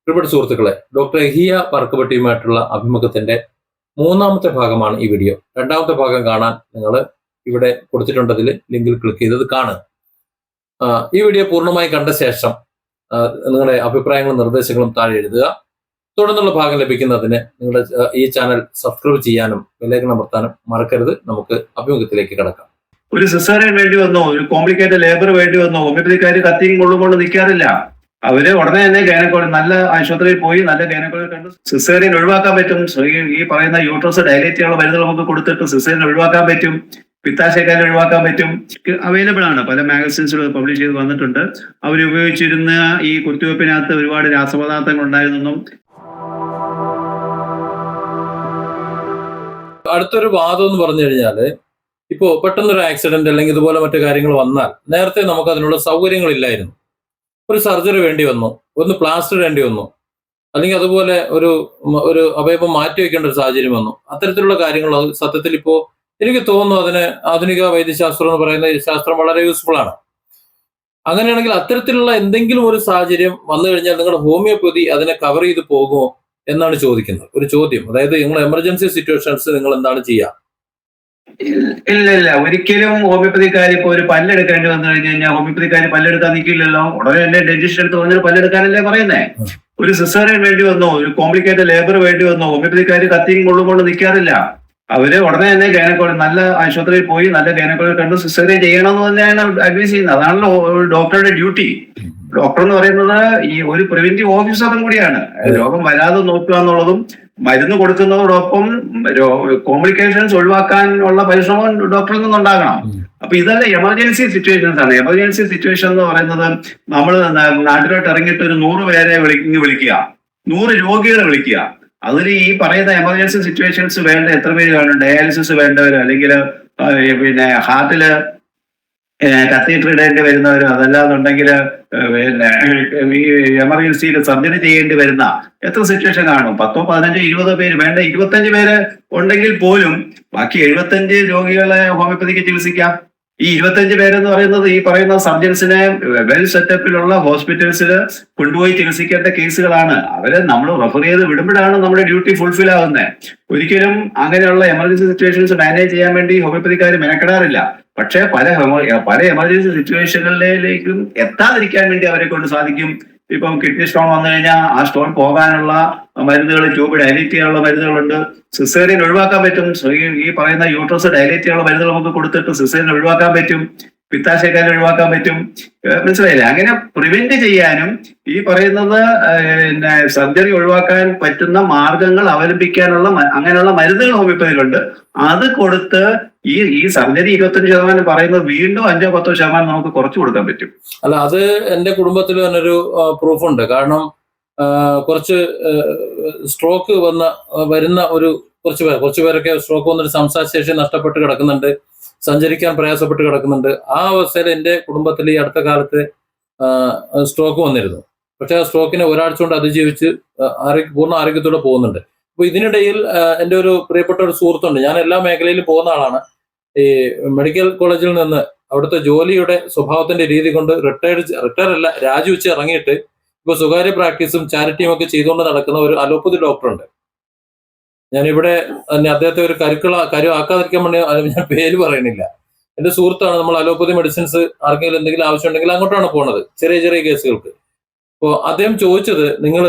പ്രിയപ്പെട്ട സുഹൃത്തുക്കളെ, ഡോക്ടർ എഹിയ പറക്കപ്പട്ടിയുമായിട്ടുള്ള അഭിമുഖത്തിന്റെ മൂന്നാമത്തെ ഭാഗമാണ് ഈ വീഡിയോ. രണ്ടാമത്തെ ഭാഗം കാണാൻ നിങ്ങൾ ഇവിടെ കൊടുത്തിട്ടുണ്ടതിൽ ലിങ്കിൽ ക്ലിക്ക് ചെയ്തത് കാണുക. ഈ വീഡിയോ പൂർണ്ണമായി കണ്ട ശേഷം നിങ്ങളുടെ അഭിപ്രായങ്ങളും നിർദ്ദേശങ്ങളും താഴെ എഴുതുക. തുടർന്നുള്ള ഭാഗം ലഭിക്കുന്നതിന് നിങ്ങളുടെ ഈ ചാനൽ സബ്സ്ക്രൈബ് ചെയ്യാനും ബെല്ലൈക്കൺ അമർത്താനും മറക്കരുത്. നമുക്ക് അഭിമുഖത്തിലേക്ക് കടക്കാം. ഒരു സിസേറിയൻ വേണ്ടി വന്നോ, ഒരു കോംപ്ലിക്കേറ്റഡ് ലേബർ വേണ്ടി വന്നോ, ഹോമിയോപ്പതിക്കാർ കത്തിയും കൊള്ളുകൊണ്ട് നിൽക്കാറില്ല. അവര് ഉടനെ തന്നെ ഗൈനക്കോളജി നല്ല ആശുപത്രിയിൽ പോയി നല്ല ഗൈനക്കോളജി കണ്ട് സിസേറിയൻ ഒഴിവാക്കാൻ പറ്റും. ഈ പറയുന്ന യൂട്രസ് ഡയലേറ്റ് ചെയ്യാനുള്ള മരുന്നുകൾ നമുക്ക് കൊടുത്തിട്ട് സിസേറിയൻ ഒഴിവാക്കാൻ പറ്റും, പിത്താശയക്കാരെ ഒഴിവാക്കാൻ പറ്റും. അവൈലബിൾ ആണ്, പല മാഗസിൻസിലും പബ്ലിഷ് ചെയ്ത് വന്നിട്ടുണ്ട്. അവരുപയോഗിച്ചിരുന്ന ഈ കുത്തിവയ്പ്പിനകത്ത് ഒരുപാട് രാസപദാർത്ഥങ്ങൾ ഉണ്ടായിരുന്നെന്നും. അടുത്തൊരു വാദം എന്ന് പറഞ്ഞു കഴിഞ്ഞാല്, ഇപ്പോ പെട്ടെന്നൊരു ആക്സിഡന്റ് അല്ലെങ്കിൽ ഇതുപോലെ മറ്റു കാര്യങ്ങൾ വന്നാൽ നേരത്തെ നമുക്ക് അതിനുള്ള സൗകര്യങ്ങളില്ലായിരുന്നു. ഒരു സർജറി വേണ്ടി വന്നു, ഒന്ന് പ്ലാസ്റ്റർ വേണ്ടി വന്നു, അല്ലെങ്കിൽ അതുപോലെ ഒരു അവയവം മാറ്റി വെക്കേണ്ട ഒരു സാഹചര്യം വന്നു. അത്തരത്തിലുള്ള കാര്യങ്ങൾ സത്യത്തിൽ ഇപ്പോ എനിക്ക് തോന്നുന്നു അതിന് ആധുനിക വൈദ്യശാസ്ത്രം എന്ന് പറയുന്ന ഈ ശാസ്ത്രം വളരെ യൂസ്ഫുൾ ആണ്. അങ്ങനെയാണെങ്കിൽ അത്തരത്തിലുള്ള എന്തെങ്കിലും ഒരു സാഹചര്യം വന്നു കഴിഞ്ഞാൽ നിങ്ങളുടെ ഹോമിയോപ്പതി അതിനെ കവർ ചെയ്ത് പോകുമോ എന്നാണ് ചോദിക്കുന്നത്. ഒരു ചോദ്യം, അതായത് നിങ്ങൾ എമർജൻസി സിറ്റുവേഷൻസ് നിങ്ങൾ എന്താണ് ചെയ്യുക? ഇല്ല, ഒരിക്കലും ഹോമിയോപ്പതിക്കാർ ഇപ്പൊ ഒരു പല്ലെടുക്കേണ്ടി വന്നു കഴിഞ്ഞു കഴിഞ്ഞാൽ ഹോമിയോപ്പതിക്കാർ പല്ലെടുക്കാൻ നിൽക്കില്ലല്ലോ. ഉടനെ തന്നെ ഡെന്റിസ്റ്റ് എടുത്ത് പറഞ്ഞാൽ പല്ലെടുക്കാനല്ലേ പറയുന്നേ. ഒരു സിസേറിയൻ വേണ്ടി വന്നോ, ഒരു കോംപ്ലിക്കേറ്റഡ് ലേബർ വേണ്ടി വന്നോ, ഹോമിയോപ്പതിക്കാർ കത്തിയും കൊള്ളുകൊണ്ട് നിൽക്കാറില്ല. അവര് ഉടനെ തന്നെ ഗൈനക്കോളജി നല്ല ആശുപത്രിയിൽ പോയി നല്ല ഗൈനക്കോളജി കണ്ട് സിസേറിയൻ ചെയ്യണമെന്ന് തന്നെയാണ് അഡ്വൈസ് ചെയ്യുന്നത്. അതാണല്ലോ ഡോക്ടറുടെ ഡ്യൂട്ടി. ഡോക്ടർ എന്ന് പറയുന്നത് ഈ ഒരു പ്രിവെന്റീവ് ഓഫീസറും കൂടിയാണ്. രോഗം വരാതെ നോക്കുക എന്നുള്ളതും മരുന്ന് കൊടുക്കുന്നതോടൊപ്പം കോംപ്ലിക്കേഷൻസ് ഒഴിവാക്കാനുള്ള പരിശ്രമം ഡോക്ടറിൽ നിന്നുണ്ടാകണം. അപ്പൊ ഇതല്ല എമർജൻസി സിറ്റുവേഷൻസ് ആണ്. എമർജൻസി സിറ്റുവേഷൻ എന്ന് പറയുന്നത് നമ്മൾ നാട്ടിലോട്ട് ഇറങ്ങിയിട്ട് ഒരു 100 പേരെ വിളിക്കുക, 100 രോഗികളെ വിളിക്കുക. അതിൽ ഈ പറയുന്ന എമർജൻസി സിറ്റുവേഷൻസ് വേണ്ട എത്ര പേര് കാണും? ഡയാലിസിസ് വേണ്ടവർ, അല്ലെങ്കിൽ പിന്നെ ഹാർട്ടില് കത്തീറ്റർ ഇടേണ്ടി വരുന്നവരോ, അതല്ലാന്നുണ്ടെങ്കിൽ പിന്നെ ഈ എമർജൻസിയിൽ സർജറി ചെയ്യേണ്ടി വരുന്ന എത്ര സിറ്റുവേഷൻ കാണും? 10, 15, 20 പേര് വേണ്ട. 25 പേര് ഉണ്ടെങ്കിൽ പോലും ബാക്കി 75 രോഗികളെ ഹോമിയോപ്പതിക്ക് ചികിത്സിക്കാം. ഈ 25 പേരെന്ന് പറയുന്നത് ഈ പറയുന്ന സർജൻസിനെ വെൽ സെറ്റപ്പിലുള്ള ഹോസ്പിറ്റൽസിൽ കൊണ്ടുപോയി ചികിത്സിക്കേണ്ട കേസുകളാണ്. അവരെ നമ്മൾ റെഫർ ചെയ്ത് വിടുമ്പോഴാണ് നമ്മുടെ ഡ്യൂട്ടി ഫുൾഫിൽ ആകുന്നത്. ഒരിക്കലും അങ്ങനെയുള്ള എമർജൻസി സിറ്റുവേഷൻസ് മാനേജ് ചെയ്യാൻ വേണ്ടി ഹോമിയോപ്പതിക്കാർ മെനക്കെടാറില്ല. പക്ഷേ പല എമർജൻസി സിറ്റുവേഷനുകളിലേക്കും എത്താതിരിക്കാൻ വേണ്ടി അവരെ കൊണ്ട് സാധിക്കും. ഇപ്പം കിഡ്നി സ്റ്റോൺ വന്നു കഴിഞ്ഞാൽ ആ സ്റ്റോൺ പോകാനുള്ള മരുന്നുകൾ, ട്യൂബ് ഡയലേറ്റ് ചെയ്യാനുള്ള മരുന്നുകളുണ്ട്. സിസേറിയൻ ഒഴിവാക്കാൻ പറ്റും. ഈ പറയുന്ന യൂട്രസ് ഡയലേറ്റ് ചെയ്യാനുള്ള മരുന്നുകൾ നമുക്ക് കൊടുത്തിട്ട് സിസേറിയൻ ഒഴിവാക്കാൻ പറ്റും, പിത്താശയക്കാരെ ഒഴിവാക്കാൻ പറ്റും. മനസ്സിലായില്ലേ? അങ്ങനെ പ്രിവെന്റ് ചെയ്യാനും ഈ പറയുന്നത് പിന്നെ സർജറി ഒഴിവാക്കാൻ പറ്റുന്ന മാർഗങ്ങൾ അവലംബിക്കാനുള്ള അങ്ങനെയുള്ള മരുന്നുകൾ ഹോമിയോപ്പതിയിലുണ്ട്. അത് കൊടുത്ത് ഈ സർജറി 25% പറയുന്നത് വീണ്ടും 5-10% നമുക്ക് കുറച്ചു കൊടുക്കാൻ പറ്റും. അല്ല, അത് എന്റെ കുടുംബത്തിൽ തന്നെ ഒരു പ്രൂഫുണ്ട്. കാരണം കുറച്ച് സ്ട്രോക്ക് വരുന്ന കുറച്ചു പേരൊക്കെ സ്ട്രോക്ക് വന്നൊരു സംസാരശേഷി നഷ്ടപ്പെട്ട് കിടക്കുന്നുണ്ട്, സഞ്ചരിക്കാൻ പ്രയാസപ്പെട്ട് കിടക്കുന്നുണ്ട്. ആ അവസ്ഥയിൽ എൻ്റെ കുടുംബത്തിൽ ഈ അടുത്ത കാലത്ത് സ്ട്രോക്ക് വന്നിരുന്നു. പക്ഷെ ആ സ്ട്രോക്കിനെ ഒരാഴ്ച കൊണ്ട് അതിജീവിച്ച് പൂർണ്ണ ആരോഗ്യത്തോടെ പോകുന്നുണ്ട്. അപ്പൊ ഇതിനിടയിൽ എൻ്റെ ഒരു പ്രിയപ്പെട്ട ഒരു സുഹൃത്തുണ്ട്. ഞാൻ എല്ലാ മേഖലയിലും പോകുന്ന ആളാണ്. ഈ മെഡിക്കൽ കോളേജിൽ നിന്ന് അവിടുത്തെ ജോലിയുടെ സ്വഭാവത്തിന്റെ രീതി കൊണ്ട് റിട്ടയർ അല്ല, രാജിവെച്ച് ഇറങ്ങിയിട്ട് ഇപ്പൊ സ്വകാര്യ പ്രാക്ടീസും ചാരിറ്റിയും ഒക്കെ ചെയ്തുകൊണ്ട് നടക്കുന്ന ഒരു അലോപ്പതി ഡോക്ടറുണ്ട്. ഞാനിവിടെ അദ്ദേഹത്തെ ഒരു കരുവാക്കാതിരിക്കാൻ വേണ്ടി ഞാൻ പേര് പറയണില്ല. എന്റെ സുഹൃത്താണ്. നമ്മൾ അലോപ്പതി മെഡിസിൻസ് ആർക്കെങ്കിലും എന്തെങ്കിലും ആവശ്യമുണ്ടെങ്കിൽ അങ്ങോട്ടാണ് പോണത്, ചെറിയ ചെറിയ കേസുകൾക്ക്. അപ്പോൾ അദ്ദേഹം ചോദിച്ചത്, നിങ്ങൾ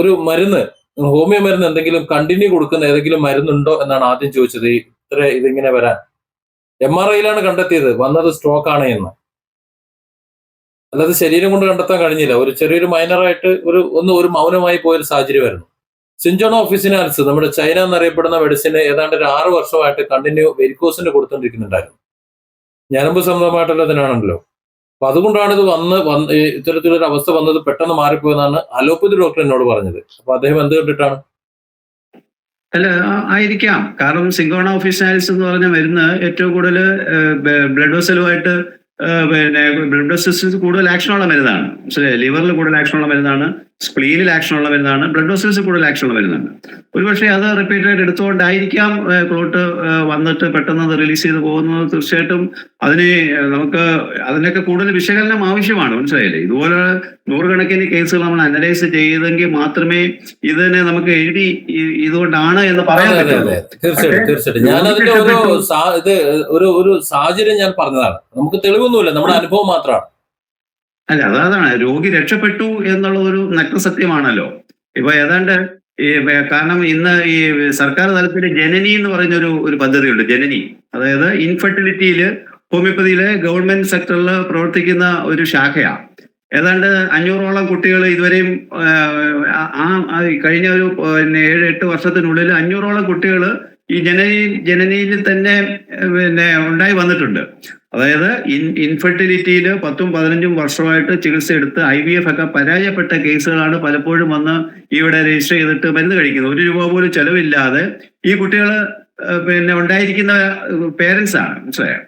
ഒരു മരുന്ന്, ഹോമിയോ മരുന്ന് എന്തെങ്കിലും കണ്ടിന്യൂ കൊടുക്കുന്ന ഏതെങ്കിലും മരുന്നുണ്ടോ എന്നാണ് ആദ്യം ചോദിച്ചത്. ഇതിങ്ങനെ വരാൻ MRIയിലാണ് കണ്ടെത്തിയത് വന്നത് സ്ട്രോക്ക് ആണ് എന്ന്. അല്ലാതെ ശരീരം കൊണ്ട് കണ്ടെത്താൻ കഴിഞ്ഞില്ല. ഒരു ചെറിയൊരു മൈനറായിട്ട് ഒരു മൗനമായി പോയൊരു സാഹചര്യമായിരുന്നു. സിൻജോണോ ഓഫീസിനാൽസ്, നമ്മുടെ ചൈന എന്നറിയപ്പെടുന്ന മെഡിസിന് ഏതാണ്ട് ഒരു 6 വർഷമായിട്ട് കണ്ടിന്യൂ വെരിക്കോസിന് കൊടുത്തോണ്ടിരിക്കുന്നുണ്ടായിരുന്നു. ഞരമ്പ് സംബന്ധമായിട്ടുള്ള ഇതിനാണല്ലോ. അപ്പൊ അതുകൊണ്ടാണ് ഇത് ഇത്തരത്തിലൊരു അവസ്ഥ വന്നത്, പെട്ടെന്ന് മാറിപ്പോയെന്നാണ് അലോപ്പതി ഡോക്ടർ എന്നോട് പറഞ്ഞത്. അപ്പൊ അദ്ദേഹം എന്ത് കണ്ടിട്ടാണ്? അല്ല, ആയിരിക്കാം. കാരണം സിങ്കോണ ഓഫീസിനാലിസ് എന്ന് പറഞ്ഞ മരുന്ന് ഏറ്റവും കൂടുതൽ ബ്ലഡ് വെസലുമായിട്ട് പിന്നെ ബ്ലഡ് വെസൽസിൽ കൂടുതൽ ആക്ഷനുള്ള മരുന്നാണ്. മനസ്സിലായി, ലിവറിൽ കൂടുതൽ ആക്ഷനുള്ള മരുന്നാണ്, സ്പ്ലീനിൽ ആക്ഷനുള്ള മരുന്നാണ്, ബ്ലഡ് വെസൽസിൽ കൂടുതൽ ആക്ഷനുള്ള മരുന്നാണ്. ഒരുപക്ഷെ അത് റിപ്പീറ്റഡ് എടുത്തുകൊണ്ടായിരിക്കാം ക്ലോട്ട് വന്നിട്ട് പെട്ടെന്ന് അത് റിലീസ് ചെയ്ത് പോകുന്നത്. തീർച്ചയായിട്ടും അതിന് നമുക്ക് അതിനൊക്കെ കൂടുതൽ വിശകലനം ആവശ്യമാണ്. മനസ്സിലായില്ലേ, ഇതുപോലെ നൂറുകണക്കിന് കേസുകൾ നമ്മൾ അനലൈസ് ചെയ്തെങ്കിൽ മാത്രമേ ഇതിനെ നമുക്ക് എഴുതി ഇതുകൊണ്ടാണ് എന്ന് പറയാൻ അതെ അതെ പറ്റുള്ളൂ. അതെ തീർച്ചയായിട്ടും തീർച്ചയായിട്ടും. ഞാൻ അതിന്റെ ഇത് ഒരു സാഹചര്യം ഞാൻ പറഞ്ഞതാണ്. നമുക്ക് തെളിവൊന്നുമില്ല, നമ്മുടെ അനുഭവം മാത്രമാണ്. അല്ല, അതാണ് രോഗി രക്ഷപ്പെട്ടു എന്നുള്ള ഒരു നഗ്നസത്യമാണല്ലോ. ഇപ്പൊ ഏതാണ്ട് കാരണം ഇന്ന് ഈ സർക്കാർ തലത്തിൽ ജനനി എന്ന് പറയുന്ന ഒരു പദ്ധതിയുണ്ട്. ജനനി, അതായത് ഇൻഫെർട്ടിലിറ്റിയില് ഹോമിയോപ്പതിയിലെ ഗവൺമെന്റ് സെക്ടറിൽ പ്രവർത്തിക്കുന്ന ഒരു ശാഖയാണ്. ഏതാണ്ട് 500ഓളം കുട്ടികൾ ഇതുവരെയും കഴിഞ്ഞ ഒരു 7-8 വർഷത്തിനുള്ളിൽ 500ഓളം കുട്ടികൾ ഈ ജനനിയിൽ തന്നെ ഉണ്ടായി വന്നിട്ടുണ്ട്. അതായത് ഇൻഫെർട്ടിലിറ്റിയിൽ 10-15 വർഷമായിട്ട് ചികിത്സ എടുത്ത് IVF ഒക്കെ പരാജയപ്പെട്ട കേസുകളാണ് പലപ്പോഴും വന്ന് ഇവിടെ രജിസ്റ്റർ ചെയ്തിട്ട് മരുന്ന് കഴിക്കുന്നത്. 1 രൂപ പോലും ചെലവില്ലാതെ ഈ കുട്ടികൾ ഉണ്ടായിരിക്കുന്ന പേരൻസ് ആണ്. മനസ്സിലായോ?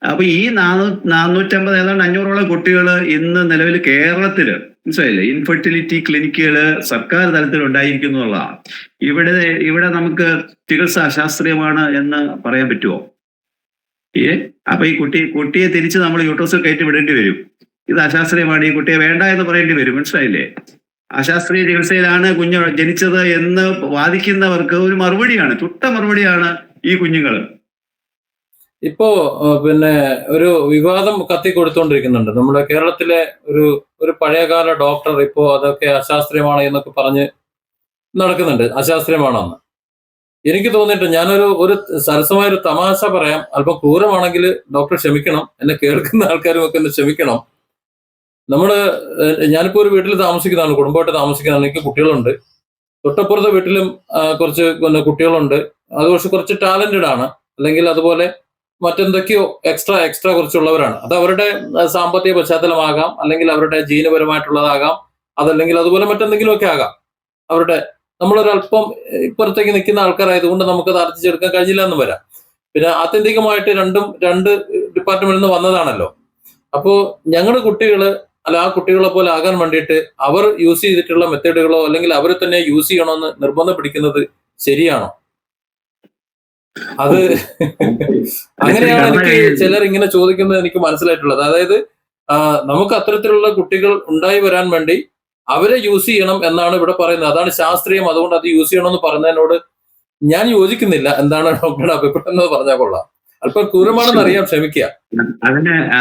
അപ്പൊ ഈ 450 ഏതാണ്ട് 500ഓളം കുട്ടികൾ ഇന്ന് നിലവിൽ കേരളത്തില്, മനസ്സിലായില്ലേ, ഇൻഫെർട്ടിലിറ്റി ക്ലിനിക്കുകൾ സർക്കാർ തലത്തിൽ ഉണ്ടായിരിക്കുന്നുള്ളതാണ്. ഇവിടെ നമുക്ക് ചികിത്സ അശാസ്ത്രീയമാണ് എന്ന് പറയാൻ പറ്റുമോ? അപ്പൊ ഈ കുട്ടിയെ തിരിച്ച് നമ്മൾ യൂട്രസിൽ കയറ്റി വിടേണ്ടി വരും. ഇത് അശാസ്ത്രീയമാണ്, ഈ കുട്ടിയെ വേണ്ട എന്ന് പറയേണ്ടി വരും. മനസ്സിലായില്ലേ? അശാസ്ത്രീയ ചികിത്സയിലാണ് കുഞ്ഞ് ജനിച്ചത് എന്ന് വാദിക്കുന്നവർക്ക് ഒരു മറുപടിയാണ്, ചുട്ട മറുപടിയാണ് ഈ കുഞ്ഞുങ്ങൾ. ഇപ്പോ ഒരു വിവാദം കത്തിക്കൊടുത്തോണ്ടിരിക്കുന്നുണ്ട്. നമ്മുടെ കേരളത്തിലെ ഒരു പഴയകാല ഡോക്ടർ ഇപ്പോ അതൊക്കെ അശാസ്ത്രീയമാണ് എന്നൊക്കെ പറഞ്ഞ് നടക്കുന്നുണ്ട്, അശാസ്ത്രീയമാണെന്ന്. എനിക്ക് തോന്നിയിട്ട് ഞാനൊരു സരസമായ ഒരു തമാശ പറയാം, അല്പം ക്രൂരമാണെങ്കിൽ ഡോക്ടർ ക്ഷമിക്കണം, എന്നെ കേൾക്കുന്ന ആൾക്കാരും ഒക്കെ ഒന്ന് ക്ഷമിക്കണം. ഞാനിപ്പോ ഒരു വീട്ടിൽ താമസിക്കുന്നതാണ്, കുടുംബമായിട്ട് താമസിക്കുന്നതാണ്. എനിക്ക് കുട്ടികളുണ്ട്. തൊട്ടപ്പുറത്തെ വീട്ടിലും കുറച്ച് കുട്ടികളുണ്ട്. അത് പക്ഷെ കുറച്ച് ടാലന്റഡ് ആണ്, അല്ലെങ്കിൽ അതുപോലെ മറ്റെന്തൊക്കെയോ എക്സ്ട്രാ കുറച്ചുള്ളവരാണ്. അത് അവരുടെ സാമ്പത്തിക പശ്ചാത്തലമാകാം, അല്ലെങ്കിൽ അവരുടെ ജീനപരമായിട്ടുള്ളതാകാം, അതല്ലെങ്കിൽ അതുപോലെ മറ്റെന്തെങ്കിലുമൊക്കെ ആകാം. നമ്മളൊരല്പം ഇപ്പുറത്തേക്ക് നിൽക്കുന്ന ആൾക്കാരായതുകൊണ്ട് നമുക്കത് അർജിച്ചെടുക്കാൻ കഴിഞ്ഞില്ല എന്ന് വരാം. പിന്നെ ആത്യന്തികമായിട്ട് രണ്ട് ഡിപ്പാർട്ട്മെന്റിൽ നിന്ന് വന്നതാണല്ലോ. അപ്പോ ഞങ്ങളുടെ കുട്ടികള് ആ കുട്ടികളെ പോലെ ആകാൻ വേണ്ടിയിട്ട് അവർ യൂസ് ചെയ്തിട്ടുള്ള മെത്തേഡുകളോ അല്ലെങ്കിൽ അവരെ തന്നെ യൂസ് ചെയ്യണമെന്ന് നിർബന്ധം പിടിക്കുന്നത് ശരിയാണോ? അത് അങ്ങനെയാണ് എനിക്ക് ചിലർ ഇങ്ങനെ ചോദിക്കുന്നത് എനിക്ക് മനസ്സിലായിട്ടുള്ളത്. അതായത് നമുക്ക് അത്തരത്തിലുള്ള കുട്ടികൾ ഉണ്ടായി വരാൻ വേണ്ടി അവരെ യൂസ് ചെയ്യണം എന്നാണ് ഇവിടെ പറയുന്നത്. അതാണ് ശാസ്ത്രീയം, അതുകൊണ്ട് അത് യൂസ് ചെയ്യണമെന്ന് പറയുന്നതിനോട് ഞാൻ യോജിക്കുന്നില്ല. എന്താണ് ഡോക്ടറുടെ അഭിപ്രായം എന്ന് പറഞ്ഞാൽ കൊള്ളാം. അല്പം ക്രൂരമാണെന്ന് അറിയാം, ക്ഷമിക്കുക.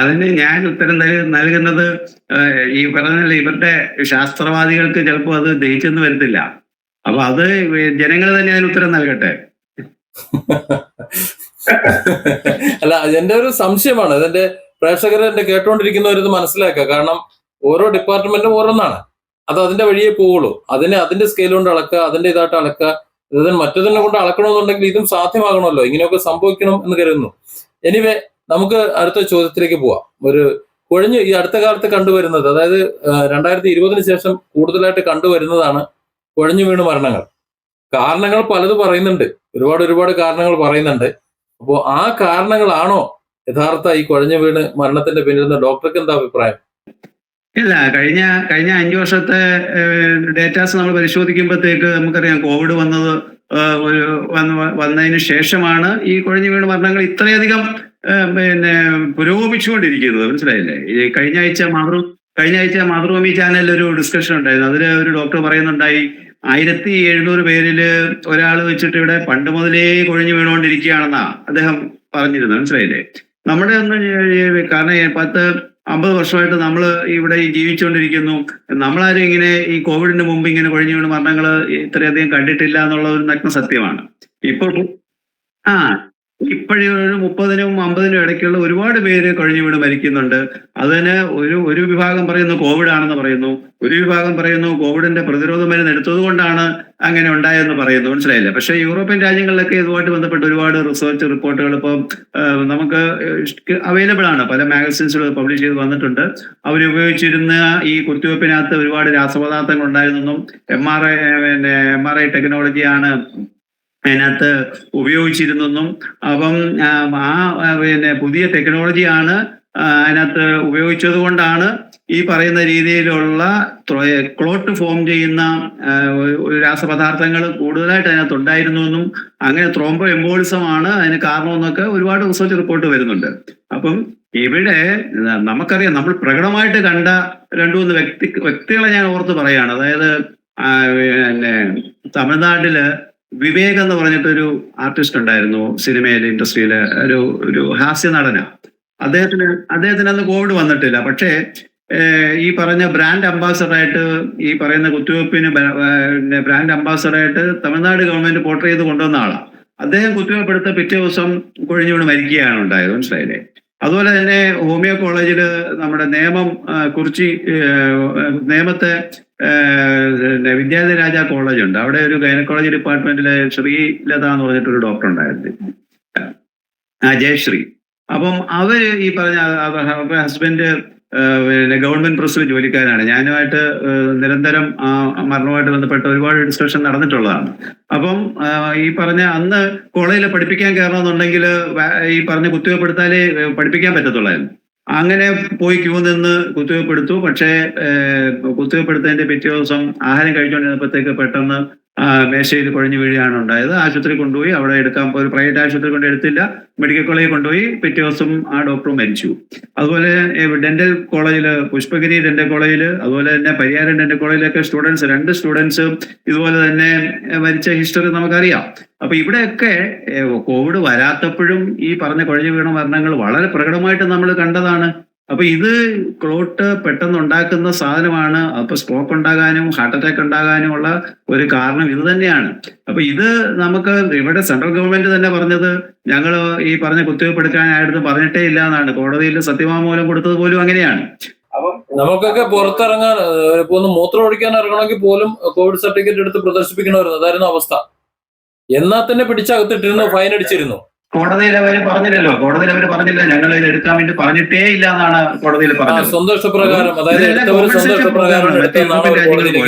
അതിന് ഞാൻ ഉത്തരം നൽകുന്നത് ഈ പറഞ്ഞ ഇവരുടെ ശാസ്ത്രവാദികൾക്ക് ചിലപ്പോൾ അത് ദഹിച്ചെന്ന് വരത്തില്ല. അപ്പൊ അത് ജനങ്ങൾ തന്നെ അതിന് ഉത്തരം നൽകട്ടെ. അല്ല, എന്റെ ഒരു സംശയമാണ്. അതെന്റെ പ്രേക്ഷകരെ എന്റെ കേട്ടോണ്ടിരിക്കുന്നവരിത് മനസ്സിലാക്കുക. കാരണം ഓരോ ഡിപ്പാർട്ട്മെന്റും ഓരോന്നാണ്. അത് അതിന്റെ വഴിയേ പോവുള്ളൂ. അതിന്റെ സ്കെയിൽ കൊണ്ട് അളക്കുക, അതിന്റെ ഇതായിട്ട് അളക്കുക. മറ്റതിനെ കൊണ്ട് അളക്കണമെന്നുണ്ടെങ്കിൽ ഇതും സാധ്യമാകണമല്ലോ. ഇങ്ങനെയൊക്കെ സംഭവിക്കണം എന്ന് കരുതുന്നു. എനിവേ, നമുക്ക് അടുത്ത ചോദ്യത്തിലേക്ക് പോവാം. ഈ അടുത്ത കാലത്ത് കണ്ടുവരുന്നത്, അതായത് 2020 ശേഷം കൂടുതലായിട്ട് കണ്ടുവരുന്നതാണ് കുഴഞ്ഞു വീണ് മരണങ്ങൾ. കാരണങ്ങൾ പലത് പറയുന്നുണ്ട്, ഒരുപാട് കാരണങ്ങൾ പറയുന്നുണ്ട്. അപ്പോൾ ആ കാരണങ്ങളാണോ യഥാർത്ഥ ഈ കുഴഞ്ഞു വീണ് മരണത്തിന്റെ പിന്നിൽ നിന്ന് ഡോക്ടർക്ക് എന്താ അഭിപ്രായം? ഇല്ല, കഴിഞ്ഞ 5 വർഷത്തെ ഡേറ്റാസ് നമ്മൾ പരിശോധിക്കുമ്പോഴത്തേക്ക് നമുക്കറിയാം, കോവിഡ് വന്നതിന് ശേഷമാണ് ഈ കുഴഞ്ഞു വീണ് മരണങ്ങൾ ഇത്രയധികം പുരോഗമിച്ചുകൊണ്ടിരിക്കുന്നത്. മനസ്സിലായില്ലേ? ഈ കഴിഞ്ഞ ആഴ്ച മാതൃഭൂമി ചാനലിൽ ഒരു ഡിസ്കഷൻ ഉണ്ടായിരുന്നു. അതിൽ ഒരു ഡോക്ടർ പറയുന്നുണ്ടായി, 1700 പേരില് ഒരാൾ വെച്ചിട്ട് ഇവിടെ പണ്ട് മുതലേ കുഴഞ്ഞു വീണുകൊണ്ടിരിക്കുകയാണെന്നാ അദ്ദേഹം പറഞ്ഞിരുന്നത്. മനസ്സിലായില്ലേ? നമ്മുടെ കാരണം 10-50 വർഷമായിട്ട് നമ്മൾ ഇവിടെ ജീവിച്ചുകൊണ്ടിരിക്കുന്നു. നമ്മളാരും ഇങ്ങനെ ഈ കോവിഡിന് മുമ്പ് ഇങ്ങനെ കുഴഞ്ഞു വീണ് മരണങ്ങൾ ഇത്രയധികം കണ്ടിട്ടില്ല എന്നുള്ള ഒരു നഗ്ന സത്യമാണ്. ഇപ്പോഴും 30-നും 50-നും ഇടയ്ക്കുള്ള ഒരുപാട് പേര് കുഴഞ്ഞു വീണ് മരിക്കുന്നുണ്ട്. അതിന് ഒരു വിഭാഗം പറയുന്നു കോവിഡ് ആണെന്ന് പറയുന്നു, ഒരു വിഭാഗം പറയുന്നു കോവിഡിന്റെ പ്രതിരോധ മരുന്ന് എടുത്തത് കൊണ്ടാണ് അങ്ങനെ ഉണ്ടായെന്ന് പറയുന്നു. മനസ്സിലായില്ല? പക്ഷേ യൂറോപ്യൻ രാജ്യങ്ങളിലൊക്കെ ഇതുമായിട്ട് ബന്ധപ്പെട്ട് ഒരുപാട് റിസർച്ച് റിപ്പോർട്ടുകൾ ഇപ്പം നമുക്ക് അവൈലബിൾ ആണ്. പല മാഗസിൻസിൽ പബ്ലിഷ് ചെയ്ത് വന്നിട്ടുണ്ട്. അവരുപയോഗിച്ചിരുന്ന ഈ കുത്തിവയ്പ്പിനകത്ത് ഒരുപാട് രാസപദാർത്ഥങ്ങൾ ഉണ്ടായിരുന്നെന്നും MRI ടെക്നോളജിയാണ് അതിനകത്ത് ഉപയോഗിച്ചിരുന്നെന്നും അപ്പം പുതിയ ടെക്നോളജിയാണ് അതിനകത്ത് ഉപയോഗിച്ചത് കൊണ്ടാണ് ഈ പറയുന്ന രീതിയിലുള്ള ക്ലോട്ട് ഫോം ചെയ്യുന്ന രാസപദാർത്ഥങ്ങൾ കൂടുതലായിട്ട് അതിനകത്ത് ഉണ്ടായിരുന്നു എന്നും അങ്ങനെ ത്രോംബോ എംബോളിസമാണ് അതിന് കാരണമെന്നൊക്കെ ഒരുപാട് റിസർച്ച് റിപ്പോർട്ട് വരുന്നുണ്ട്. അപ്പം ഇവിടെ നമുക്കറിയാം, നമ്മൾ പ്രകടമായിട്ട് കണ്ട രണ്ടു മൂന്ന് വ്യക്തികളെ ഞാൻ ഓർത്ത് പറയാണ്. അതായത് പിന്നെ തമിഴ്നാട്ടില് വിവേക് എന്ന് പറഞ്ഞിട്ടൊരു ആർട്ടിസ്റ്റ് ഉണ്ടായിരുന്നു സിനിമയിലെ ഇൻഡസ്ട്രിയിലെ ഒരു ഹാസ്യ നടനാ. അദ്ദേഹത്തിന് അന്ന് കോവിഡ് വന്നിട്ടില്ല. പക്ഷേ ഈ പറഞ്ഞ ബ്രാൻഡ് അംബാസഡറായിട്ട് ഈ പറയുന്ന കുത്തിവെപ്പിന് ബ്രാൻഡ് അംബാസഡറായിട്ട് തമിഴ്നാട് ഗവൺമെന്റ് പോർട്രേ ചെയ്ത് കൊണ്ടുവന്ന ആളാണ്. അദ്ദേഹം കുത്തിവെപ്പെടുത്ത പിറ്റേ ദിവസം കുഴിഞ്ഞുകൊണ്ട് മരിക്കുകയാണ് ഉണ്ടായത്, മനസ്സിലായില്ലേ? അതുപോലെ തന്നെ ഹോമിയോ കോളേജില് നമ്മുടെ കുറിച്ചി നേമത്തെ വിദ്യാധരരാജ കോളേജ് ഉണ്ട്. അവിടെ ഒരു ഗൈനക്കോളജി ഡിപ്പാർട്ട്മെന്റിലെ ശ്രീലത എന്ന് പറഞ്ഞിട്ടൊരു ഡോക്ടർ ഉണ്ടായിരുന്നു, ജയശ്രീ. അപ്പം അവര് ഈ പറഞ്ഞ ഹസ്ബൻഡ് ഗവൺമെന്റ് പ്രസ്സിൽ ജോലിക്കാരാണ്. ഞാനുമായിട്ട് നിരന്തരം മരണവുമായിട്ട് ബന്ധപ്പെട്ട ഒരുപാട് ഡിസ്കഷൻ നടന്നിട്ടുള്ളതാണ്. അപ്പം ഈ പറഞ്ഞ അന്ന് കോളേജിൽ പഠിപ്പിക്കാൻ കയറണമെന്നുണ്ടെങ്കിൽ ഈ പറഞ്ഞ കുത്തിവെപ്പെടുത്താലേ പഠിപ്പിക്കാൻ പറ്റത്തുള്ളായിരുന്നു. അങ്ങനെ പോയി ക്യൂ നിന്ന് കുത്തിവെപ്പെടുത്തു. പക്ഷേ കുത്തിവെപ്പെടുത്തതിന്റെ പിറ്റേ ദിവസം ആഹാരം കഴിച്ചുകൊണ്ടിരുന്നപ്പോഴത്തേക്ക് പെട്ടെന്ന് മേശയിൽ കുഴഞ്ഞു വീഴുകയാണ് ഉണ്ടായത്. ആശുപത്രി കൊണ്ടുപോയി, അവിടെ എടുക്കാൻ ഒരു പ്രൈവറ്റ് ആശുപത്രി കൊണ്ട് എടുത്തില്ല, മെഡിക്കൽ കോളേജിൽ കൊണ്ടുപോയി. പിറ്റേ ദിവസം ആ ഡോക്ടർ മരിച്ചു. അതുപോലെ ഡെന്റൽ കോളേജില്, പുഷ്പഗിരി ഡെന്റൽ കോളേജില്, അതുപോലെ തന്നെ പരിയാരം ഡെന്റൽ കോളേജിലൊക്കെ രണ്ട് സ്റ്റുഡൻസ് ഇതുപോലെ തന്നെ മരിച്ച ഹിസ്റ്ററി നമുക്കറിയാം. അപ്പൊ ഇവിടെയൊക്കെ കോവിഡ് വരാത്തപ്പോഴും ഈ പറഞ്ഞ കുഴഞ്ഞു വീണ മരണങ്ങൾ വളരെ പ്രകടമായിട്ട് നമ്മൾ കണ്ടതാണ്. അപ്പൊ ഇത് ക്ലോട്ട് പെട്ടെന്ന് ഉണ്ടാക്കുന്ന സാധനമാണ്. അപ്പൊ സ്ട്രോക്ക് ഉണ്ടാകാനും ഹാർട്ട് അറ്റാക്ക് ഉണ്ടാകാനും ഉള്ള ഒരു കാരണം ഇത് തന്നെയാണ്. അപ്പൊ ഇത് നമുക്ക് ഇവിടെ സെൻട്രൽ ഗവൺമെന്റ് തന്നെ പറഞ്ഞത് ഞങ്ങൾ ഈ പറഞ്ഞ കുത്തിവെപ്പെടുക്കാനായിരുന്നു പറഞ്ഞിട്ടേ ഇല്ല എന്നാണ്. കോടതിയിൽ സത്യവാങ്മൂലം കൊടുത്തത് പോലും അങ്ങനെയാണ്. അപ്പം നമുക്കൊക്കെ പുറത്തിറങ്ങാൻ ഇപ്പൊ ഒന്ന് മൂത്രം ഒഴിക്കാൻ ഇറങ്ങണമെങ്കിൽ പോലും കോവിഡ് സർട്ടിഫിക്കറ്റ് എടുത്ത് പ്രദർശിപ്പിക്കണമായിരുന്നു. അതായിരുന്നു അവസ്ഥ. എന്നാൽ തന്നെ പിടിച്ചകത്തിട്ടിരുന്നു, ഫൈൻ അടിച്ചിരുന്നു. കോടതിയിൽ അവർ പറഞ്ഞില്ല ഞങ്ങൾ ഇത് എടുക്കാൻ വേണ്ടി പറഞ്ഞിട്ടേ ഇല്ല എന്നാണ് കോടതിയിൽ പറഞ്ഞത്. സ്വന്തം ഇഷ്ടപ്രകാരം, അതായത്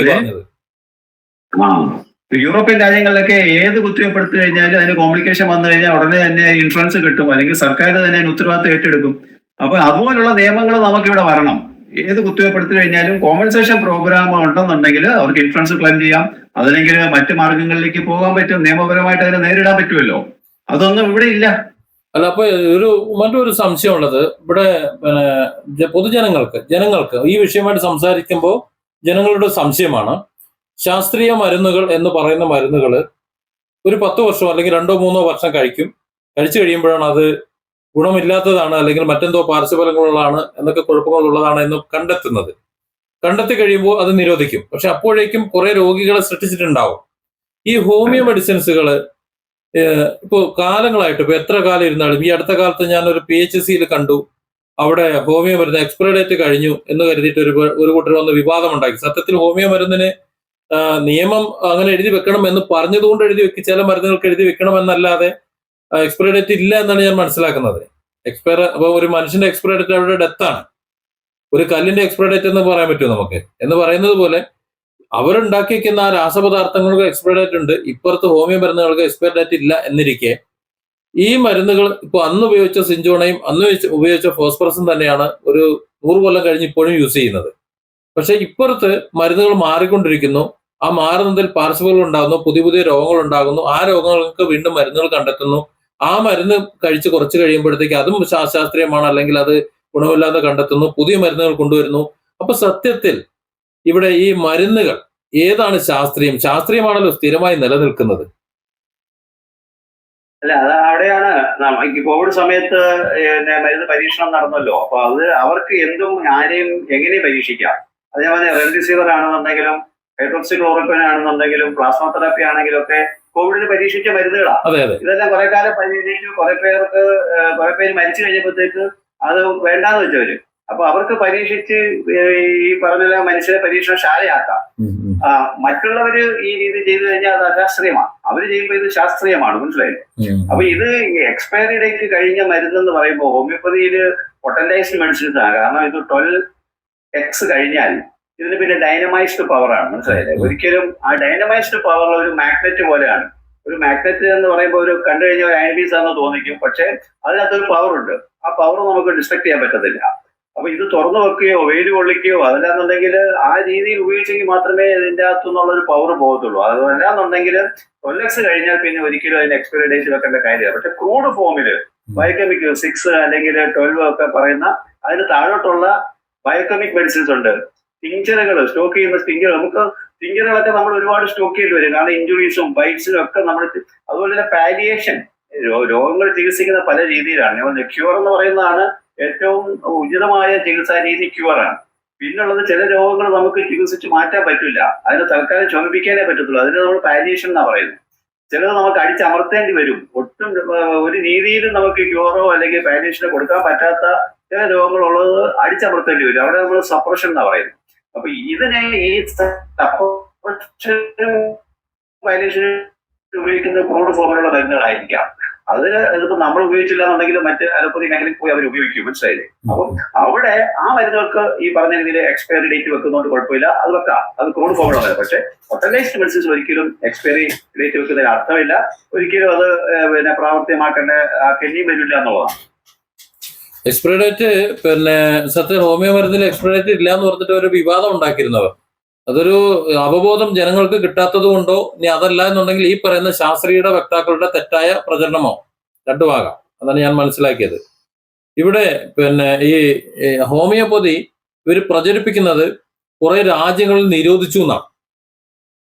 യൂറോപ്യൻ രാജ്യങ്ങളിലൊക്കെ ഏത് കുത്തിവെപ്പെടുത്തു കഴിഞ്ഞാലും അതിന് കോംപ്ലിക്കേഷൻ വന്നു കഴിഞ്ഞാൽ ഉടനെ തന്നെ ഇൻഷുറൻസ് കിട്ടും, അല്ലെങ്കിൽ സർക്കാർ തന്നെ അതിന് ഉത്തരവാദിത്തം ഏറ്റെടുക്കും. അപ്പൊ അതുപോലുള്ള നിയമങ്ങൾ നമുക്കിവിടെ വരണം. ഏത് കുത്തിവെപ്പെടുത്തു കഴിഞ്ഞാലും കോമ്പൻസേഷൻ പ്രോഗ്രാം ഉണ്ടെന്നുണ്ടെങ്കിൽ അവർക്ക് ഇൻഷുറൻസ് ക്ലെയിം ചെയ്യാം, അതല്ലെങ്കിൽ മറ്റു മാർഗങ്ങളിലേക്ക് പോകാൻ പറ്റും, നിയമപരമായിട്ട് അതിനെ നേരിടാൻ പറ്റുമല്ലോ. അതൊന്നും ഇവിടെ ഇല്ല. അല്ല, അപ്പൊ മറ്റൊരു സംശയമുള്ളത്, ഇവിടെ ജനങ്ങൾക്ക് ഈ വിഷയമായിട്ട് സംസാരിക്കുമ്പോൾ ജനങ്ങളുടെ സംശയമാണ്, ശാസ്ത്രീയ മരുന്നുകൾ എന്ന് പറയുന്ന മരുന്നുകൾ ഒരു 10 വർഷം അല്ലെങ്കിൽ 2-3 വർഷം കഴിച്ചു കഴിയുമ്പോഴാണ് അത് ഗുണമില്ലാത്തതാണ്, അല്ലെങ്കിൽ മറ്റെന്തോ പാർശ്വഫലങ്ങളുള്ളതാണ്, എന്നൊക്കെ കുഴപ്പങ്ങളുള്ളതാണ് എന്ന് കണ്ടെത്തി കഴിയുമ്പോൾ അത് നിരോധിക്കും. പക്ഷെ അപ്പോഴേക്കും കുറെ രോഗികളെ സൃഷ്ടിച്ചിട്ടുണ്ടാവും. ഈ ഹോമിയോ മെഡിസിൻസുകൾ ഇപ്പോൾ കാലങ്ങളായിട്ട്, ഇപ്പൊ എത്ര കാലം ഇരുന്നാലും, ഈ അടുത്ത കാലത്ത് ഞാനൊരു PHCയിൽ കണ്ടു, അവിടെ ഹോമിയോ മരുന്ന് എക്സ്പയറി ഡേറ്റ് കഴിഞ്ഞു എന്ന് കരുതിയിട്ട് ഒരു കൂട്ടർ വന്ന് വിവാദം ഉണ്ടാക്കി. സത്യത്തിൽ ഹോമിയോ മരുന്നിന് നിയമം അങ്ങനെ എഴുതി വെക്കണം എന്ന് പറഞ്ഞതുകൊണ്ട് ചില മരുന്നുകൾക്ക് എഴുതി വെക്കണം എന്നല്ലാതെ എക്സ്പയറി ഡേറ്റ് ഇല്ല എന്നാണ് ഞാൻ മനസ്സിലാക്കുന്നത്. അപ്പൊ ഒരു മനുഷ്യന്റെ എക്സ്പയറി ഡേറ്റ് അവരുടെ ഡെത്താണ്. ഒരു കല്ലിന്റെ എക്സ്പയറി ഡേറ്റ് എന്ന് പറയാൻ പറ്റുമോ നമുക്ക്? എന്ന് പറയുന്നത് പോലെ അവരുണ്ടാക്കി വെക്കുന്ന ആ രാസപദാർത്ഥങ്ങൾക്ക് എക്സ്പയറി ഡേറ്റ് ഉണ്ട്, ഇപ്പുറത്ത് ഹോമിയോ മരുന്നുകൾക്ക് എക്സ്പയറി ഡേറ്റ് ഇല്ല എന്നിരിക്കെ ഈ മരുന്നുകൾ ഇപ്പൊ അന്ന് ഉപയോഗിച്ച സിഞ്ചോണയും അന്ന് ഉപയോഗിച്ച ഫോസ്ഫറസും തന്നെയാണ് ഒരു 100 കൊല്ലം കഴിഞ്ഞ് ഇപ്പോഴും യൂസ് ചെയ്യുന്നത്. പക്ഷെ ഇപ്പുറത്ത് മരുന്നുകൾ മാറിക്കൊണ്ടിരിക്കുന്നു. ആ മാറുന്നതിൽ പാർശ്വഫലങ്ങൾ ഉണ്ടാകുന്നു, പുതിയ രോഗങ്ങൾ ഉണ്ടാകുന്നു. ആ രോഗങ്ങൾക്ക് വീണ്ടും മരുന്നുകൾ കണ്ടെത്തുന്നു. ആ മരുന്ന് കഴിച്ച് കുറച്ച് കഴിയുമ്പോഴത്തേക്ക് അതും ശാസ്ത്രീയമാണ്, അല്ലെങ്കിൽ അത് ഗുണമില്ലാതെ കണ്ടെത്തുന്നു, പുതിയ മരുന്നുകൾ കൊണ്ടുവരുന്നു. അപ്പൊ സത്യത്തിൽ ഇവിടെ ഈ മരുന്നുകൾ ഏതാണ് ശാസ്ത്രീയമാണല്ലോ സ്ഥിരമായി നിലനിൽക്കുന്നത്. അല്ല, അത് അവിടെയാണ് കോവിഡ് സമയത്ത് മരുന്ന് പരീക്ഷണം നടന്നല്ലോ. അപ്പൊ അത് അവർക്ക് എന്തും ആരെയും എങ്ങനെ പരീക്ഷിക്കാം. അതേപോലെ റെംഡെസിവിർ ആണെന്നുണ്ടെങ്കിലും ഹൈഡ്രോക്സിക്ലോറോക്വിൻ ആണെന്നുണ്ടെങ്കിലും പ്ലാസ്മ തെറാപ്പി ആണെങ്കിലും ഒക്കെ കോവിഡിന് പരീക്ഷിച്ച മരുന്നുകളാണ്. ഇതെല്ലാം കുറെ കാലം പരീക്ഷിച്ചു, കുറെ പേര് മരിച്ചു കഴിഞ്ഞപ്പോഴത്തേക്ക് അത് വേണ്ടാന്ന് വെച്ചവര്. അപ്പൊ അവർക്ക് പരീക്ഷിച്ച് ഈ പറഞ്ഞ മനുഷ്യരെ പരീക്ഷണശാലയാക്കാം. മറ്റുള്ളവര് ഈ രീതി ചെയ്തു കഴിഞ്ഞാൽ അത് അശാസ്ത്രീയമാണ്. അവര് ചെയ്യുമ്പോൾ ഇത് ശാസ്ത്രീയമാണ്, മനസ്സിലായില്ലേ? അപ്പൊ ഇത് എക്സ്പയറി ഡേറ്റ് കഴിഞ്ഞ മരുന്നെന്ന് പറയുമ്പോൾ ഹോമിയോപ്പതിയില് പൊട്ടൻറ്റൈസ്ഡ് മെഡിസിൻസ് ആണ്. കാരണം ഇത് 12x കഴിഞ്ഞാൽ ഇതിന് പിന്നെ ഡൈനമൈസ്ഡ് പവർ ആണ്, മനസ്സിലായില്ലേ? ഒരിക്കലും ആ ഡൈനമൈസ്ഡ് പവർ ഒരു മാഗ്നറ്റ് പോലെയാണ്. ഒരു മാഗ്നറ്റ് എന്ന് പറയുമ്പോൾ ഒരു കണ്ടു കഴിഞ്ഞാൽ ഒരു ആൻറ്റീസ് ആണെന്ന് തോന്നിക്കും, പക്ഷെ അതിനകത്തൊരു പവർ ഉണ്ട്. ആ പവർ നമുക്ക് ഡിസ്ട്രക്ട് ചെയ്യാൻ പറ്റത്തില്ല. അപ്പൊ ഇത് തുറന്നു വെക്കുകയോ വെയിൽ കൊള്ളിക്കുകയോ അതല്ലാന്നുണ്ടെങ്കിൽ ആ രീതിയിൽ ഉപയോഗിച്ചെങ്കിൽ മാത്രമേ ഇതിന്റെ അകത്തുനിന്നുള്ള ഒരു പവർ പോകത്തുള്ളൂ. അതല്ലാന്നുണ്ടെങ്കിൽ 12x കഴിഞ്ഞാൽ പിന്നെ ഒരിക്കലും അതിന് എക്സ്പയറി ഡേറ്റ് വെക്കേണ്ട കാര്യമില്ല. പക്ഷെ ക്രൂഡ് ഫോമിൽ ബയോകെമിക് 6 അല്ലെങ്കിൽ 12 ഒക്കെ പറയുന്ന അതിന് താഴോട്ടുള്ള ബയോകെമിക് മെഡിസിൻസ് ഉണ്ട്. ടിഞ്ചറുകൾ സ്റ്റോക്ക് ചെയ്യുന്ന ടിഞ്ചർ, നമുക്ക് ടിഞ്ചറുകളൊക്കെ നമ്മൾ ഒരുപാട് സ്റ്റോക്ക് ചെയ്യേണ്ടി വരും. കാരണം ഇഞ്ചുറീസും ബൈറ്റ്സിനും ഒക്കെ നമ്മൾ, അതുപോലെ തന്നെ പാലിയേഷൻ, രോഗങ്ങൾ ചികിത്സിക്കുന്ന പല രീതിയിലാണ്. ക്യൂർ എന്ന് പറയുന്നതാണ് ഏറ്റവും ഉചിതമായ ചികിത്സാ രീതി, ക്യൂറാണ്. പിന്നുള്ളത് ചില രോഗങ്ങൾ നമുക്ക് ചികിത്സിച്ച് മാറ്റാൻ പറ്റില്ല, അതിന് തൽക്കാലം ചുമപ്പിക്കാനേ പറ്റത്തുള്ളൂ. അതിന് നമ്മൾ പാലിയേഷൻ എന്നാണ് പറയുന്നത്. ചിലത് നമുക്ക് അടിച്ചമർത്തേണ്ടി വരും. ഒട്ടും ഒരു രീതിയിലും നമുക്ക് ക്യൂറോ അല്ലെങ്കിൽ പാലിയേഷനോ കൊടുക്കാൻ പറ്റാത്ത ചില രോഗങ്ങളുള്ളത് അടിച്ചമർത്തേണ്ടി വരും. അവിടെ നമ്മൾ സപ്രഷൻ എന്നാണ് പറയുന്നത്. അപ്പൊ ഇതിനെ ഈ സപ്രഷനും പാലിയേഷനും ഉപയോഗിക്കുന്ന ക്രൂഡ് ഫോമിലുള്ള മരുന്നുകളായിരിക്കാം. അതിന് ഇതിപ്പോ നമ്മൾ ഉപയോഗിച്ചില്ല എന്നുണ്ടെങ്കിൽ മറ്റ് അലോപ്പതി മേഖലയിൽ പോയി അവർ ഉപയോഗിക്കും, മനസ്സിലായില്ലേ? അപ്പം അവിടെ ആ മരുന്നുകൾക്ക് ഈ പറഞ്ഞ രീതിയിൽ എക്സ്പയറി ഡേറ്റ് വെക്കുന്നതുകൊണ്ട് കുഴപ്പമില്ല, അത് വെക്കാം, അത് ക്രൂഡ് ഫോമുള്ളത്. പക്ഷെ ഒത്തനൈസ്ഡ് മെഡിസിൻസ് ഒരിക്കലും എക്സ്പയറി ഡേറ്റ് വെക്കുന്നതിന് അർത്ഥമില്ല, ഒരിക്കലും അത് പിന്നെ പ്രാവർത്തികമാക്കേണ്ട ആക്കേണ്ടിയും വരില്ല എന്നുള്ളതാണ്. എക്സ്പയറി ഡേറ്റ് പിന്നെ സത്യം ഹോമിയോ മരുന്നിൽ എക്സ്പയറി ഡേറ്റ് ഇല്ല എന്ന് പറഞ്ഞിട്ട് ഒരു വിവാദം ഉണ്ടാക്കിയിരുന്നവർ, അതൊരു അവബോധം ജനങ്ങൾക്ക് കിട്ടാത്തത് കൊണ്ടോ ഇനി അതല്ല എന്നുണ്ടെങ്കിൽ ഈ പറയുന്ന ശാസ്ത്രീയ വക്താക്കളുടെ തെറ്റായ പ്രചരണമോ രണ്ടുമാകാം. അതാണ് ഞാൻ മനസ്സിലാക്കിയത്. ഇവിടെ പിന്നെ ഈ ഹോമിയോപ്പതി ഇവർ പ്രചരിപ്പിക്കുന്നത് കുറെ രാജ്യങ്ങളിൽ നിരോധിച്ചു എന്നാണ്,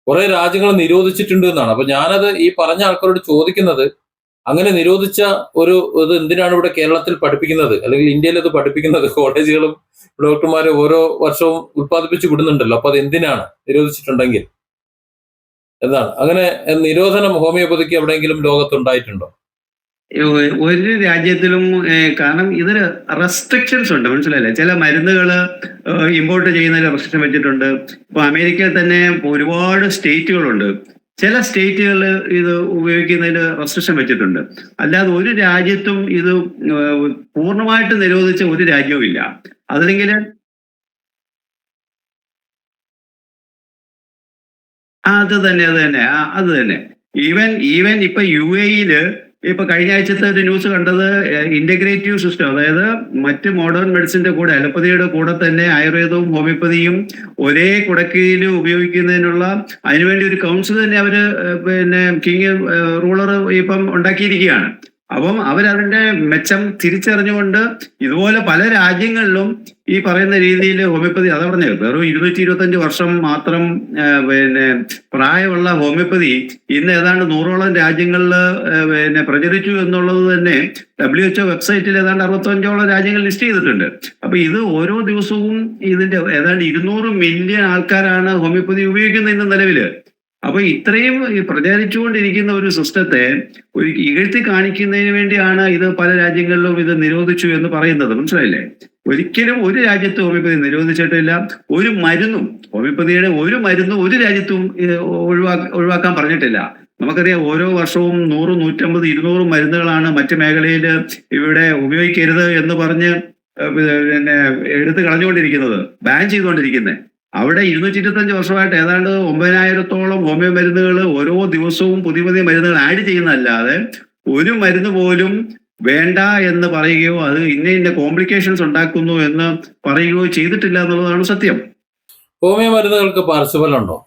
കുറെ രാജ്യങ്ങൾ നിരോധിച്ചിട്ടുണ്ട് എന്നാണ്. അപ്പൊ ഞാനത് ഈ പറഞ്ഞ ആൾക്കാരോട് ചോദിക്കുന്നത്, അങ്ങനെ നിരോധിച്ച ഒരു ഇത് എന്തിനാണ് ഇവിടെ കേരളത്തിൽ പഠിപ്പിക്കുന്നത്, അല്ലെങ്കിൽ ഇന്ത്യയിൽ ഇത് പഠിപ്പിക്കുന്നത്? കോളേജുകളും ഡോക്ടർമാരെ ഓരോ വർഷവും ഉത്പാദിപ്പിച്ച് വിടുന്നുണ്ടല്ലോ, അപ്പൊ അത് എന്തിനാണ് നിരോധിച്ചിട്ടുണ്ടെങ്കിൽ എന്താണ്? അങ്ങനെ നിരോധനം ഹോമിയോപ്പതിക്ക് എവിടെയെങ്കിലും ലോകത്തുണ്ടായിട്ടുണ്ടോ? ഒരു രാജ്യത്തിലും കാരണം ഇതിന് റെസ്ട്രിക്ഷൻസ് ഉണ്ട്, മനസ്സിലായില്ലേ? ചില മരുന്നുകൾ ഇമ്പോർട്ട് ചെയ്യുന്നതിൽ റെസ്ട്രിക്ഷൻ വെച്ചിട്ടുണ്ട്. ഇപ്പൊ അമേരിക്കയിൽ തന്നെ ഒരുപാട് സ്റ്റേറ്റുകളുണ്ട്. ചില സ്റ്റേറ്റുകളിൽ ഇത് ഉപയോഗിക്കുന്നതിന് റെസ്ട്രിക്ഷൻ വെച്ചിട്ടുണ്ട്. അല്ലാതെ ഒരു രാജ്യത്തും ഇത് പൂർണ്ണമായിട്ട് നിരോധിച്ച ഒരു രാജ്യവും ഇല്ല. അതല്ലെങ്കിൽ അത് തന്നെ ഈവൻ ഇപ്പൊ UAE-ല് ഇപ്പൊ കഴിഞ്ഞ ആഴ്ചത്തെ ഒരു ന്യൂസ് കണ്ടത്, ഇന്റഗ്രേറ്റീവ് സിസ്റ്റം, അതായത് മറ്റ് മോഡേൺ മെഡിസിന്റെ കൂടെ അലോപ്പതിയുടെ കൂടെ തന്നെ ആയുർവേദവും ഹോമിയോപ്പതിയും ഒരേ കുടക്കീഴിൽ ഉപയോഗിക്കുന്നതിനുള്ള അതിനുവേണ്ടി ഒരു കൗൺസിൽ തന്നെ അവര് പിന്നെ കിങ് റൂളർ ഇപ്പം ഉണ്ടാക്കിയിരിക്കുകയാണ്. അപ്പം അവരതിന്റെ മെച്ചം തിരിച്ചറിഞ്ഞുകൊണ്ട് ഇതുപോലെ പല രാജ്യങ്ങളിലും ഈ പറയുന്ന രീതിയിൽ ഹോമിയോപ്പതി, അതാ പറഞ്ഞത്, വെറും 225 വർഷം മാത്രം പിന്നെ പ്രായമുള്ള ഹോമിയോപ്പതി ഇന്ന് ഏതാണ്ട് 100ഓളം രാജ്യങ്ങളിൽ പിന്നെ പ്രചരിച്ചു എന്നുള്ളത് തന്നെ WHO വെബ്സൈറ്റിൽ ഏതാണ്ട് 65ഓളം രാജ്യങ്ങൾ ലിസ്റ്റ് ചെയ്തിട്ടുണ്ട്. അപ്പൊ ഇത് ഓരോ ദിവസവും ഇതിന്റെ ഏതാണ്ട് 200 മില്യൺ ആൾക്കാരാണ് ഹോമിയോപ്പതി ഉപയോഗിക്കുന്നത് ഇന്ന് നിലവില്. അപ്പൊ ഇത്രയും പ്രചരിച്ചുകൊണ്ടിരിക്കുന്ന ഒരു സിസ്റ്റത്തെ ഒരു ഇകഴ്ത്തി കാണിക്കുന്നതിന് വേണ്ടിയാണ് ഇത് പല രാജ്യങ്ങളിലും ഇത് നിരോധിച്ചു എന്ന് പറയുന്നത്, മനസ്സിലായില്ലേ? ഒരിക്കലും ഒരു രാജ്യത്തും ഹോമിയോപ്പതി നിരോധിച്ചിട്ടില്ല. ഒരു മരുന്നും ഹോമിയോപ്പതിയുടെ ഒരു മരുന്നും ഒരു രാജ്യത്തും ഒഴിവാക്കാൻ പറഞ്ഞിട്ടില്ല. നമുക്കറിയാം, ഓരോ വർഷവും 100, 150, 200 മരുന്നുകളാണ് മറ്റു മേഖലയിൽ ഇവിടെ ഉപയോഗിക്കരുത് എന്ന് പറഞ്ഞ് പിന്നെ എടുത്തു കളഞ്ഞുകൊണ്ടിരിക്കുന്നത്, ബാൻ ചെയ്തുകൊണ്ടിരിക്കുന്നത്. അവിടെ 225 വർഷമായിട്ട് ഏതാണ്ട് 9000-ഓളം ഹോമിയോ മരുന്നുകൾ ഓരോ ദിവസവും പുതിയ പുതിയ മരുന്നുകൾ ആഡ് ചെയ്യുന്നതല്ലാതെ ഒരു മരുന്ന് പോലും വേണ്ട എന്ന് പറയുകയോ അത് ഇന്ന കോംപ്ലിക്കേഷൻസ് ഉണ്ടാക്കുന്നു എന്ന് പറയുകയോ ചെയ്തിട്ടില്ല എന്നുള്ളതാണ് സത്യം. ഹോമിയോ മരുന്നുകൾക്ക് പാർശ്വഫലം ഉണ്ടോ?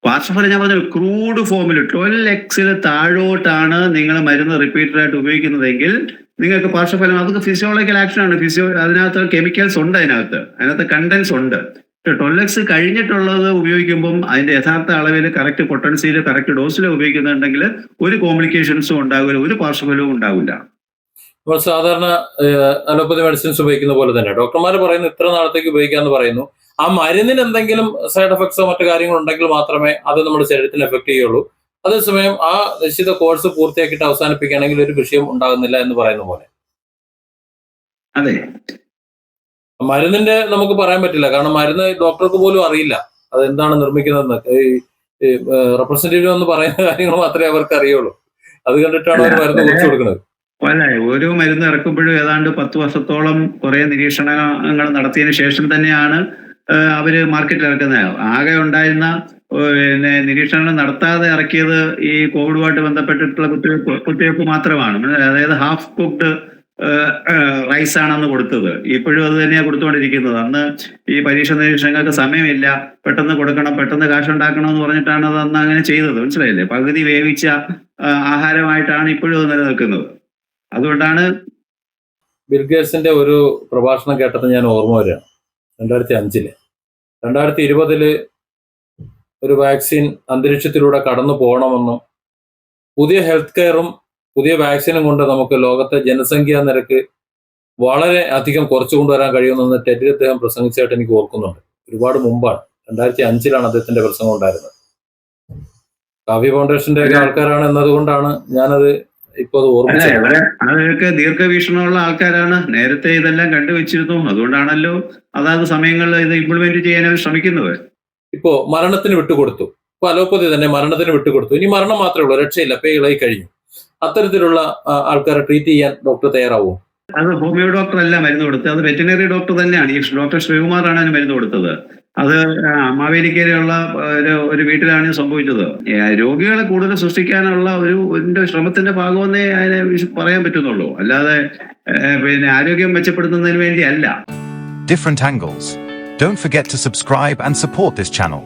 പാർശ്വഫലം ഞാൻ പറഞ്ഞു, ക്രൂഡ് ഫോമിൽ 12x താഴോട്ടാണ് നിങ്ങൾ മരുന്ന് റിപ്പീറ്റഡ് ആയിട്ട് ഉപയോഗിക്കുന്നതെങ്കിൽ നിങ്ങൾക്ക് പാർശ്വഫലം, അതൊക്കെ ഫിസിയോളജിക്കൽ ആക്ഷൻ ആണ്. അതിനകത്ത് കെമിക്കൽസ് ഉണ്ട്, അതിനകത്ത് കണ്ടൻസ് ഉണ്ട്. 12x കഴിഞ്ഞിട്ടുള്ളത് ഉപയോഗിക്കുമ്പം അതിന്റെ യഥാർത്ഥ അളവിൽ കറക്റ്റ് പൊട്ടൻസിയിൽ കറക്റ്റ് ഡോസിൽ ഉപയോഗിക്കുന്നുണ്ടെങ്കിൽ ഒരു കോംപ്ലിക്കേഷൻസും ഉണ്ടാവില്ല, ഒരു പാർശ്വഫലവും ഉണ്ടാവില്ല. നമ്മൾ സാധാരണ അലോപ്പതി മെഡിസിൻസ് ഉപയോഗിക്കുന്ന പോലെ തന്നെ ഡോക്ടർമാർ പറയുന്നു ഇത്ര നാളത്തേക്ക് ഉപയോഗിക്കാന്ന് പറയുന്നു. ആ മരുന്നിന് എന്തെങ്കിലും സൈഡ് എഫക്ട്സോ മറ്റു കാര്യങ്ങൾ ഉണ്ടെങ്കിൽ മാത്രമേ അത് നമ്മുടെ ശരീരത്തിന് എഫക്ട് ചെയ്യുള്ളൂ. അതേസമയം ആ നിശ്ചിത കോഴ്സ് പൂർത്തിയാക്കിയിട്ട് അവസാനിപ്പിക്കുകയാണെങ്കിൽ ഒരു വിഷയം ഉണ്ടാകുന്നില്ല എന്ന് പറയുന്ന പോലെ. അതെ, മരുന്നിന്റെ നമുക്ക് പറയാൻ പറ്റില്ല, കാരണം മരുന്ന് ഡോക്ടർക്ക് പോലും അറിയില്ല അത് എന്താണ് നിർമ്മിക്കുന്നതെന്ന്. ഈ റെപ്രസെന്റേറ്റീവ് എന്ന് പറയുന്ന കാര്യങ്ങൾ മാത്രമേ അവർക്ക് അറിയുള്ളൂ. അത് കണ്ടിട്ടാണ് അവർ മരുന്ന് കുറിച്ച് കൊടുക്കുന്നത്. ഓരോ മരുന്ന് ഇറക്കുമ്പോഴും ഏതാണ്ട് 10 വർഷത്തോളം കുറെ നിരീക്ഷണങ്ങൾ നടത്തിയതിനു ശേഷം തന്നെയാണ് അവര് മാർക്കറ്റിൽ ഇറക്കുന്നത്. ആകെ ഉണ്ടായിരുന്ന പിന്നെ നിരീക്ഷണങ്ങൾ നടത്താതെ ഇറക്കിയത് ഈ കോവിഡുമായിട്ട് ബന്ധപ്പെട്ടിട്ടുള്ള കുത്തിവയ്പ്പ് മാത്രമാണ്. അതായത് ഹാഫ് കുക്ക്ഡ് റൈസ് ആണെന്ന് കൊടുത്തത്. ഇപ്പോഴും അത് തന്നെയാണ് കൊടുത്തുകൊണ്ടിരിക്കുന്നത്. അന്ന് ഈ പരീക്ഷ നിരീക്ഷണങ്ങൾക്ക് സമയമില്ല, പെട്ടെന്ന് കൊടുക്കണം, പെട്ടെന്ന് കാശുണ്ടാക്കണം എന്ന് പറഞ്ഞിട്ടാണ് അത് അന്ന് അങ്ങനെ ചെയ്തത്. മനസ്സിലായില്ലേ? പകുതി വേവിച്ച ആഹാരമായിട്ടാണ് ഇപ്പോഴും അത് നിലനിൽക്കുന്നത്. അതുകൊണ്ടാണ് ബിൽഗേറ്റ്സിന്റെ ഒരു പ്രഭാഷണം കേട്ടത് ഞാൻ ഓർമ്മ വരികയാണ്. 2005 2020 ഒരു വാക്സിൻ അന്തരീക്ഷത്തിലൂടെ കടന്നു പോകണമെന്നും പുതിയ ഹെൽത്ത് കെയറും പുതിയ വാക്സിനും കൊണ്ട് നമുക്ക് ലോകത്തെ ജനസംഖ്യാ നിരക്ക് വളരെ അധികം കുറച്ചു കൊണ്ടുവരാൻ കഴിയുമെന്ന് ടെഡിൽ അദ്ദേഹം പ്രസംഗിച്ചായിട്ട് എനിക്ക് ഓർക്കുന്നുണ്ട്. ഒരുപാട് മുമ്പാണ്, 2005 അദ്ദേഹത്തിന്റെ പ്രസംഗം ഉണ്ടായിരുന്നത്. കാവ്യ ഫൗണ്ടേഷന്റെ ഒക്കെ ആൾക്കാരാണ് എന്നതുകൊണ്ടാണ് ഞാനത് ഇപ്പോൾ അത് ഓർമ്മിച്ചത്. അതൊക്കെ ദീർഘവീക്ഷണമുള്ള ആൾക്കാരാണ്, നേരത്തെ ഇതെല്ലാം കണ്ടുവച്ചിരുന്നു. അതുകൊണ്ടാണല്ലോ അതാത് സമയങ്ങളിൽ ഇത് ഇംപ്ലിമെന്റ് ചെയ്യാൻ അവർ ശ്രമിക്കുന്നത്. ഇപ്പോ മരണത്തിന് വിട്ടുകൊടുത്തു. ഇപ്പൊ അലോപ്പതി തന്നെ മരണത്തിന് വിട്ടുകൊടുത്തു. ഇനി മരണം മാത്രമേ ഉള്ളൂ, രക്ഷയില്ല, പേ ഇളകി കഴിഞ്ഞു. അത്തരത്തിലുള്ള ആൾക്കാരെ ട്രീറ്റ് ചെയ്യാൻ ഡോക്ടർ തയ്യാറാവുമോ? അത് ഹോമിയോ ഡോക്ടർ അല്ല മരുന്ന് കൊടുത്തത്, അത് വെറ്റിനറി ഡോക്ടർ തന്നെയാണ്. ഈ ഡോക്ടർ ശ്രീകുമാറാണ് അതിന് മരുന്ന് കൊടുത്തത്. അത് മാവേലിക്കരയുള്ള ഒരു വീട്ടിലാണ് ഇത് സംഭവിച്ചത്. രോഗികളെ കൂടുതൽ സൃഷ്ടിക്കാനുള്ള ഒരു ശ്രമത്തിന്റെ ഭാഗമെന്നേ അതിനെ പറയാൻ പറ്റുന്നുള്ളൂ. അല്ലാതെ പിന്നെ ആരോഗ്യം മെച്ചപ്പെടുത്തുന്നതിന് വേണ്ടി അല്ല. Different angles. Don't forget to subscribe and support this channel.